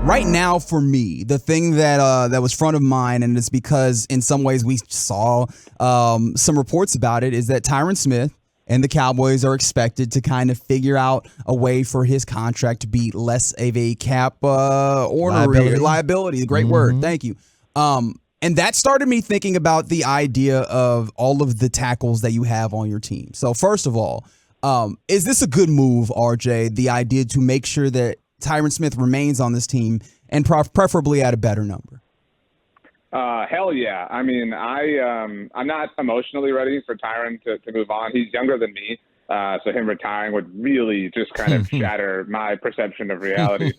right now for me, the thing that was front of mind, and it's because in some ways we saw some reports about it, is that Tyron Smith and the Cowboys are expected to kind of figure out a way for his contract to be less of a cap ornery liability. Great word. Thank you. And that started me thinking about the idea of all of the tackles that you have on your team. So first of all, is this a good move, RJ, the idea to make sure that Tyron Smith remains on this team and preferably at a better number? Hell yeah. I mean, I'm not emotionally ready for Tyron to move on. He's younger than me. So him retiring would really just kind of shatter my perception of reality.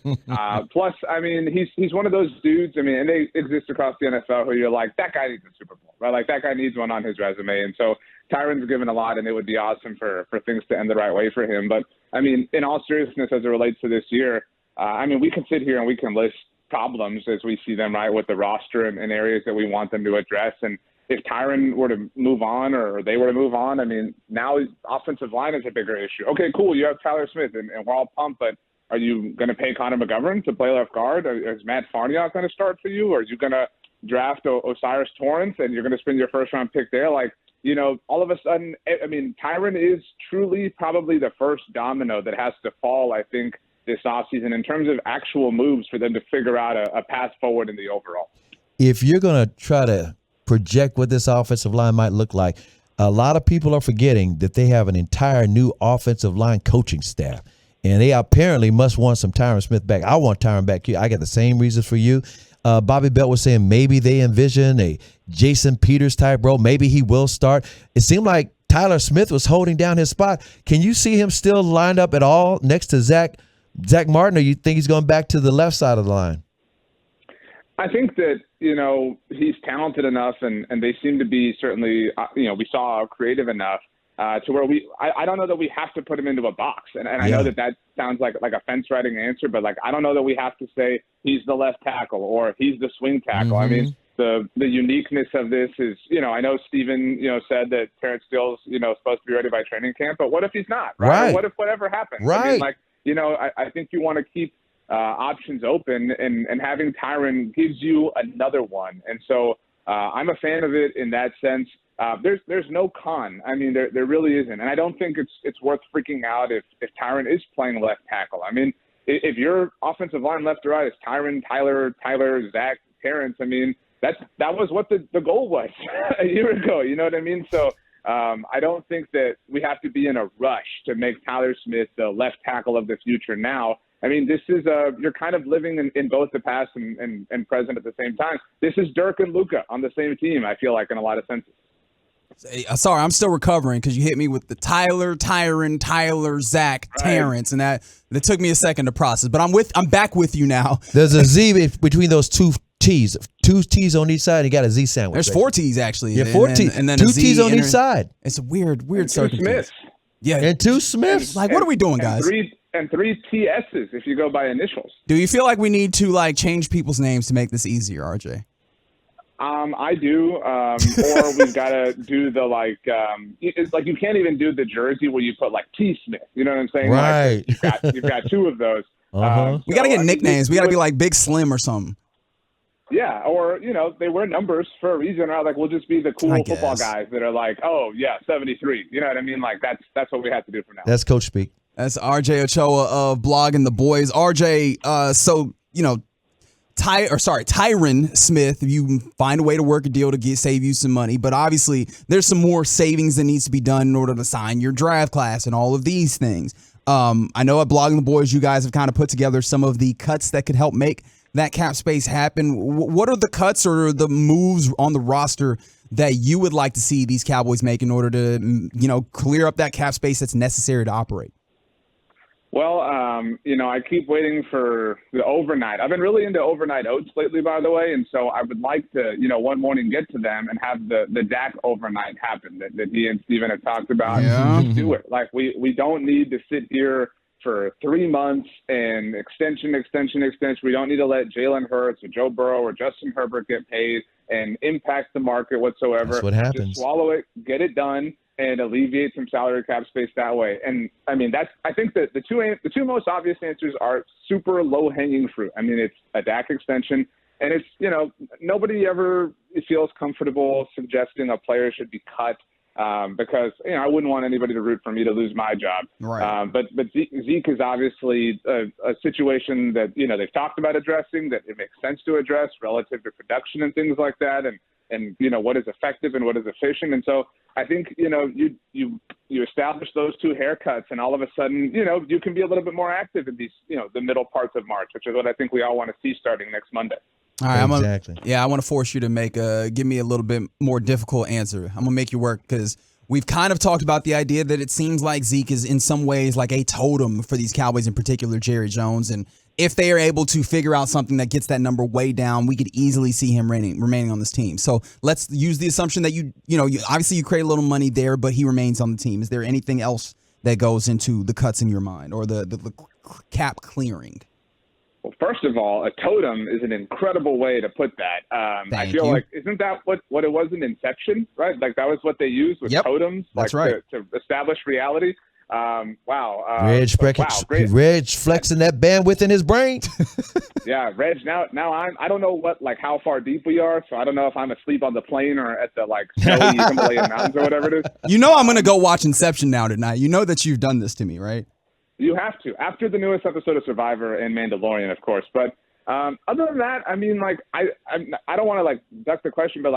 Plus, I mean, he's one of those dudes, I mean, and they exist across the NFL who you're like, that guy needs a Super Bowl, right? Like that guy needs one on his resume. And so Tyron's given a lot, and it would be awesome for things to end the right way for him. But I mean, in all seriousness, as it relates to this year, I mean, we can sit here and we can list problems as we see them, right, with the roster and areas that we want them to address. And if Tyron were to move on or they were to move on, I mean, now offensive line is a bigger issue. Okay, cool. You have Tyler Smith, and we're all pumped, but are you going to pay Connor McGovern to play left guard? Is Matt Farniok going to start for you? Or are you going to draft Osiris Torrance and you're going to spend your first-round pick there? Like, you know, all of a sudden, I mean, Tyron is truly probably the first domino that has to fall, I think, this offseason in terms of actual moves for them to figure out a path forward in the overall. If you're going to try to project what this offensive line might look like, a lot of people are forgetting that they have an entire new offensive line coaching staff, and they apparently must want some Tyron Smith back. I want Tyron back here. I got the same reasons for you. Bobby Belt was saying maybe they envision a Jason Peters type role. Maybe he will start. It seemed like Tyler Smith was holding down his spot. Can you see him still lined up at all next to Zach Martin, or you think he's going back to the left side of the line? I think that, you know, he's talented enough, and they seem to be certainly, you know, we saw creative enough to where I don't know that we have to put him into a box. And I know that sounds like a fence-riding answer, but, like, I don't know that we have to say he's the left tackle or he's the swing tackle. I mean, the uniqueness of this is, you know, I know Steven, you know, said that Terrence Steele's, you know, supposed to be ready by training camp, but what if he's not, right? Or what if whatever happens? Right. I mean, like, you know, I think you want to keep options open, and having Tyron gives you another one. And so I'm a fan of it in that sense. There's no con. I mean, there really isn't. And I don't think it's worth freaking out if Tyron is playing left tackle. I mean, if your offensive line left to right is Tyron, Tyler, Zach, Terrence, I mean, that was what the goal was a year ago. You know what I mean? So I don't think that we have to be in a rush to make Tyler Smith the left tackle of the future now. I mean, this is you're kind of living in both the past and present at the same time. This is Dirk and Luka on the same team, I feel like, in a lot of senses. Sorry, I'm still recovering because you hit me with the Tyler, Zach, Terrence, and that took me a second to process. But I'm back with you now. There's a Z between those two T's. Two T's on each side. You got a Z sandwich. There's 4 T's actually. Yeah, 4 T's. And then two T's on each side. It's a weird Smiths. circumstance. Yeah, and 2 Smiths. Like, what are we doing, guys? And 3 TS's if you go by initials. Do you feel like we need to like change people's names to make this easier, RJ? I do. Or we've got to do the it's like you can't even do the jersey where you put like T Smith. You know what I'm saying? Right. Like, you've got 2 of those. We got to get nicknames. We got to be like Big Slim or something. Yeah, or, you know, they wear numbers for a reason, right? Like, we'll just be the cool football guys that are like, oh, yeah, 73. You know what I mean? Like, that's what we have to do for now. That's Coach speak. That's RJ Ochoa of Blogging the Boys. RJ, so, you know, Tyron Smith, you find a way to work a deal to save you some money, but obviously there's some more savings that needs to be done in order to sign your draft class and all of these things. I know at Blogging the Boys, you guys have kind of put together some of the cuts that could help make that cap space happen. What are the cuts or the moves on the roster that you would like to see these Cowboys make in order to, you know, clear up that cap space that's necessary to operate? Well, you know, I keep waiting for the overnight. I've been really into overnight oats lately, by the way, and so I would like to, you know, one morning get to them and have the Dak overnight happen that he and Steven have talked about. Yeah. Just do it. Like, we don't need to sit here for 3 months and extension. We don't need to let Jalen Hurts or Joe Burrow or Justin Herbert get paid and impact the market whatsoever. That's what happens. Just swallow it, get it done, and alleviate some salary cap space that way. And I mean, I think that the two most obvious answers are super low hanging fruit. I mean, it's a Dak extension, and it's, nobody ever feels comfortable suggesting a player should be cut. Because I wouldn't want anybody to root for me to lose my job. Right. But Zeke is obviously a situation that they've talked about addressing, that it makes sense to address relative to production and things like that, and what is effective and what is efficient. And so I think you establish those two haircuts, and all of a sudden you can be a little bit more active in these the middle parts of March, which is what I think we all want to see starting next Monday. All right, exactly. I want to force you to give me a little bit more difficult answer. I'm gonna make you work because we've kind of talked about the idea that it seems like Zeke is in some ways like a totem for these Cowboys, in particular Jerry Jones. And if they are able to figure out something that gets that number way down, we could easily see him remaining on this team. So let's use the assumption that you obviously you create a little money there, but he remains on the team. Is there anything else that goes into the cuts in your mind or the cap clearing? Well, first of all, a totem is an incredible way to put that. I feel like, isn't that what it was in Inception, right? Like that was what they used with totems, that's right. to establish reality. Wow. Reg flexing that bandwidth in his brain. Yeah, Reg. Now I don't know how far deep we are, so I don't know if I'm asleep on the plane or at the snowy Himalayan mountains or whatever it is. I'm gonna go watch Inception now tonight. You know that you've done this to me, right? You have to, after the newest episode of Survivor and Mandalorian, of course. But other than that, I mean, I don't want to duck the question, but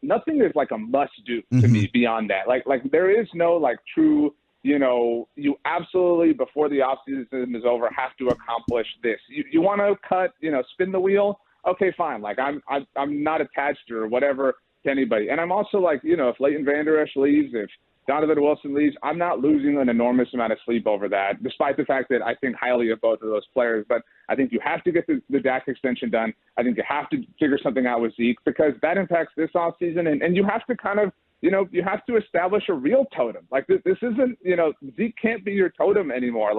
nothing is a must do to me beyond that. Like there is no true, you absolutely before the offseason is over have to accomplish this. You want to cut, spin the wheel? Okay, fine. I'm not attached or whatever to anybody. And I'm also if Leighton Vander Esch leaves, if Donovan Wilson leaves, I'm not losing an enormous amount of sleep over that, despite the fact that I think highly of both of those players. But I think you have to get the Dak extension done. I think you have to figure something out with Zeke because that impacts this offseason. And you have to kind of, you have to establish a real totem. This isn't, Zeke can't be your totem anymore.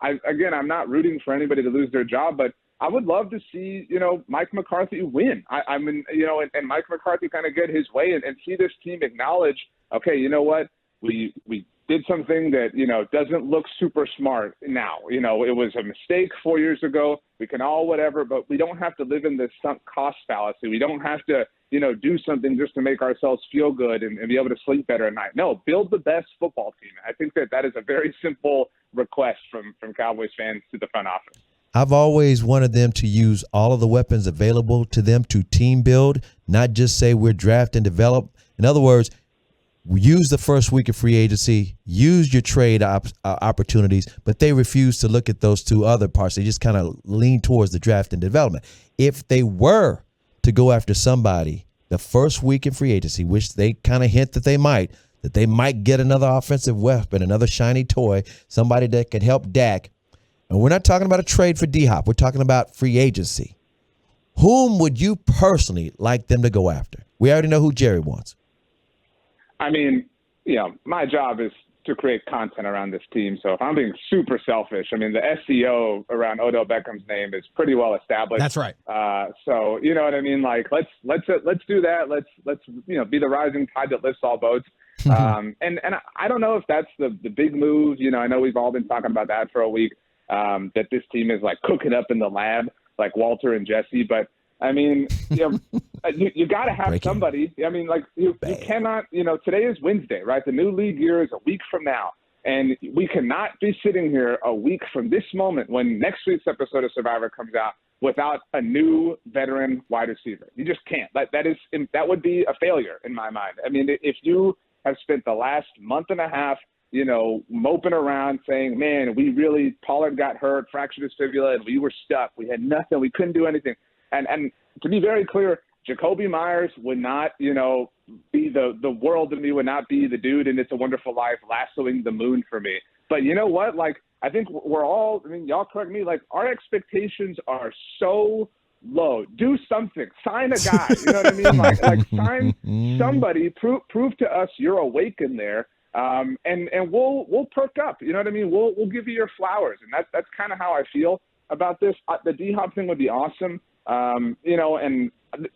I'm not rooting for anybody to lose their job, but I would love to see, Mike McCarthy win. And Mike McCarthy kind of get his way and see this team acknowledge, okay, you know what? We did something that, doesn't look super smart now. It was a mistake 4 years ago. We can all whatever, but we don't have to live in this sunk cost fallacy. We don't have to, do something just to make ourselves feel good and be able to sleep better at night. No, build the best football team. I think that is a very simple request from Cowboys fans to the front office. I've always wanted them to use all of the weapons available to them to team build, not just say we're draft and develop. In other words, use the first week of free agency, use your trade opportunities, but they refuse to look at those two other parts. They just kind of lean towards the draft and development. If they were to go after somebody the first week in free agency, which they kind of hint that they might get another offensive weapon, another shiny toy, somebody that could help Dak. And we're not talking about a trade for D-Hop. We're talking about free agency. Whom would you personally like them to go after? We already know who Jerry wants. I mean, my job is to create content around this team. So if I'm being super selfish, I mean, the SEO around Odell Beckham's name is pretty well established. That's right. So you know what I mean? Let's do that. Let's be the rising tide that lifts all boats. And I don't know if that's the big move. I know we've all been talking about that for a week. That this team is cooking up in the lab, like Walter and Jesse, but I mean, you got to have somebody. I mean, you cannot, today is Wednesday, right? The new league year is a week from now. And we cannot be sitting here a week from this moment when next week's episode of Survivor comes out without a new veteran wide receiver. You just can't. That would be a failure in my mind. I mean, if you have spent the last month and a half, moping around saying, man, Pollard got hurt, fractured his fibula, and we were stuck. We had nothing. We couldn't do anything. And to be very clear, Jacoby Myers would not, be the world to me, would not be the dude in It's a Wonderful Life lassoing the moon for me. But you know what? I think we're all, y'all correct me, our expectations are so low. Do something. Sign a guy. You know what I mean? Sign somebody. Prove to us you're awake in there. And we'll perk up. You know what I mean? We'll give you your flowers, and that's kind of how I feel about this. The D-Hop thing would be awesome. You know, and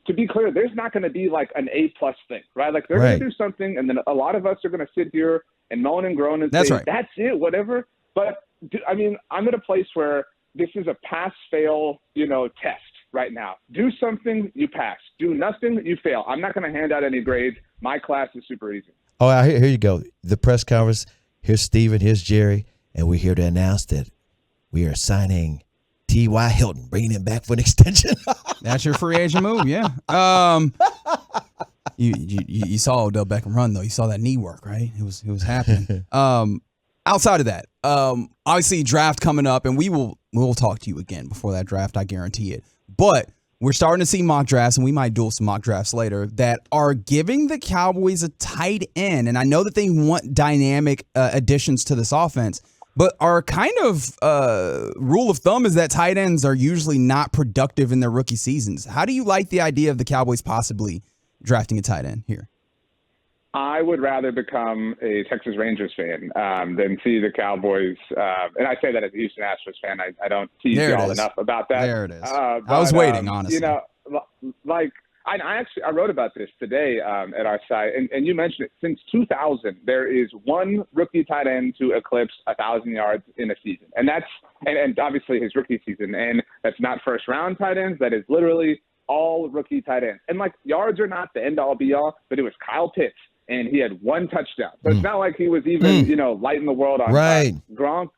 to be clear, there's not going to be like an A+ thing, right? Like they're going to do something, and then a lot of us are going to sit here and moan and groan and say, that's it, whatever. But I mean, I'm at a place where this is a pass-fail, you know, test right now. Do something, you pass. Do nothing, you fail. I'm not going to hand out any grades. My class is super easy. Oh, here you go. The press conference. Here's Steven, here's Jerry, and we're here to announce that we are signing T.Y. Hilton, bringing him back for an extension. That's your free agent move, yeah. You saw Odell Beckham run, though. You saw that knee work, right? It was happening. Outside of that, obviously draft coming up, and we'll talk to you again before that draft, I guarantee it. But we're starting to see mock drafts, and we might do some mock drafts later, that are giving the Cowboys a tight end. And I know that they want dynamic additions to this offense, but our kind of rule of thumb is that tight ends are usually not productive in their rookie seasons. How do you like the idea of the Cowboys possibly drafting a tight end here? I would rather become a Texas Rangers fan than see the Cowboys. And I say that as a Houston Astros fan. I don't tease y'all enough about that. There it is. I was waiting, honestly. You know, like I wrote about this today at our site, and you mentioned it. Since 2000, there is one rookie tight end to eclipse 1,000 yards in a season, and that's and obviously his rookie season, and that's not first round tight ends. That is literally all rookie tight ends. And like yards are not the end all be all, but it was Kyle Pitts. And he had one touchdown. So it's not like he was even, you know, lighting the world on fire. Gronk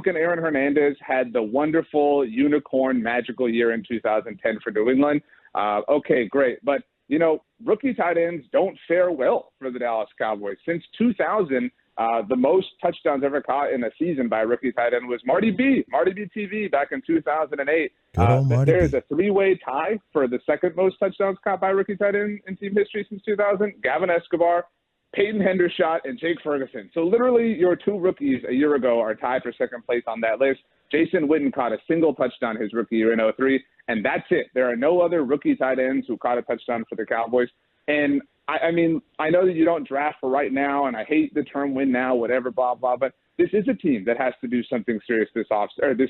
and Aaron Hernandez had the wonderful unicorn magical year in 2010 for New England. Okay, great. But, you know, rookie tight ends don't fare well for the Dallas Cowboys. Since 2000, the most touchdowns ever caught in a season by a rookie tight end was Marty B TV back in 2008. There is a three-way tie for the second most touchdowns caught by a rookie tight end in team history since 2000. Gavin Escobar, Peyton Hendershot, and Jake Ferguson. So literally your two rookies a year ago are tied for second place on that list. Jason Witten caught a single touchdown his rookie year in 2003, and that's it. There are no other rookie tight ends who caught a touchdown for the Cowboys. And I mean, I know that you don't draft for right now, and I hate the term win now, whatever, blah, blah, but this is a team that has to do something serious this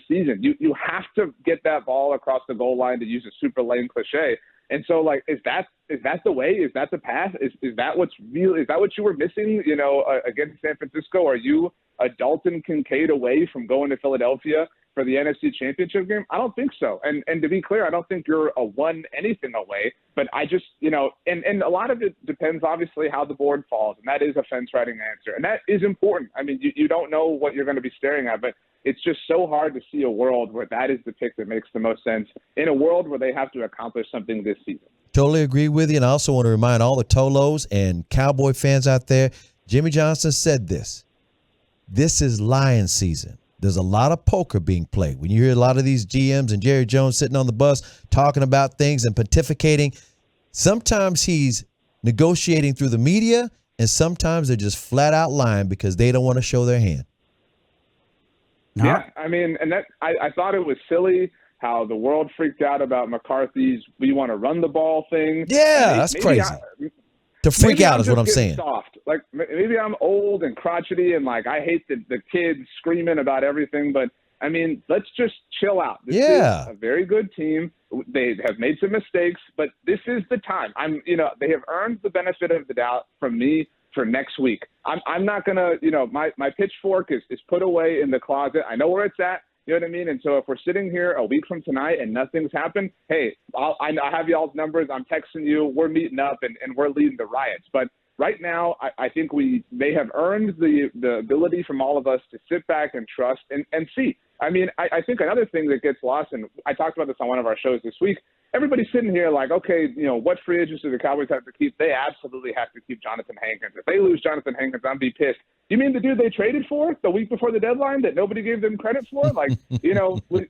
season. You have to get that ball across the goal line, to use a super lame cliche. And so, like, is that the way? Is that the path? Is that what's real? Is that what you were missing, you know, against San Francisco? Are you a Dalton Kincaid away from going to Philadelphia for the NFC Championship game? I don't think so. And to be clear, I don't think you're a one anything away. But I just, you know, and a lot of it depends, obviously, how the board falls. And that is a fence-riding answer. And that is important. I mean, you don't know what you're going to be staring at, but it's just so hard to see a world where that is the pick that makes the most sense in a world where they have to accomplish something this season. Totally agree with you. And I also want to remind all the Tolos and Cowboy fans out there, Jimmy Johnson said this. This is Lion season. There's a lot of poker being played. When you hear a lot of these GMs and Jerry Jones sitting on the bus talking about things and pontificating, sometimes he's negotiating through the media, and sometimes they're just flat out lying because they don't want to show their hand. Yeah, I mean, and that I thought it was silly how the world freaked out about McCarthy's "we want to run the ball" thing. Yeah, that's crazy. To freak out is what I'm saying. Soft. Like, maybe I'm old and crotchety and, like, I hate the kids screaming about everything. But, I mean, let's just chill out. This is a very good team. They have made some mistakes, but this is the time. They have earned the benefit of the doubt from me for next week. I'm not going to, my pitchfork is put away in the closet. I know where it's at. You know what I mean? And so if we're sitting here a week from tonight and nothing's happened, hey, I have y'all's numbers. I'm texting you. We're meeting up and we're leading the riots. But right now, I think they have earned the ability from all of us to sit back and trust and see. I mean, I think another thing that gets lost, and I talked about this on one of our shows this week, everybody's sitting here like, okay, what free agents do the Cowboys have to keep? They absolutely have to keep Jonathan Hankins. If they lose Jonathan Hankins, I'm be pissed. You mean the dude they traded for the week before the deadline that nobody gave them credit for? Like,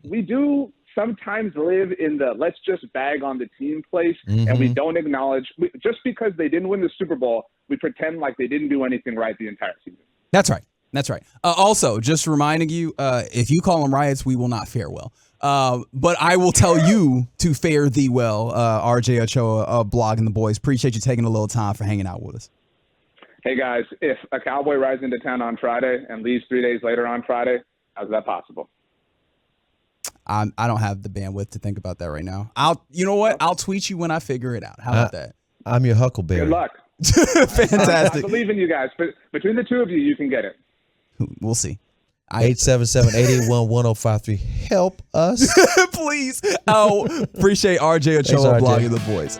we do sometimes live in the let's just bag on the team place, and we don't acknowledge just because they didn't win the Super Bowl, we pretend like they didn't do anything right the entire season. That's right. That's right. Also, just reminding you, if you call them riots, we will not fare well. But I will tell you to fare thee well, RJ Ochoa, Blog and the boys. Appreciate you taking a little time for hanging out with us. Hey, guys, if a Cowboy rides into town on Friday and leaves 3 days later on Friday, how's that possible? I don't have the bandwidth to think about that right now. You know what? I'll tweet you when I figure it out. How about that? I'm your Huckleberry. Good luck. Fantastic. I believe in you guys. But between the two of you, you can get it. We'll see. 877-881-1053. Help us. Please. Oh, appreciate RJ Ochoa Thanks, RJ. blogging the boys.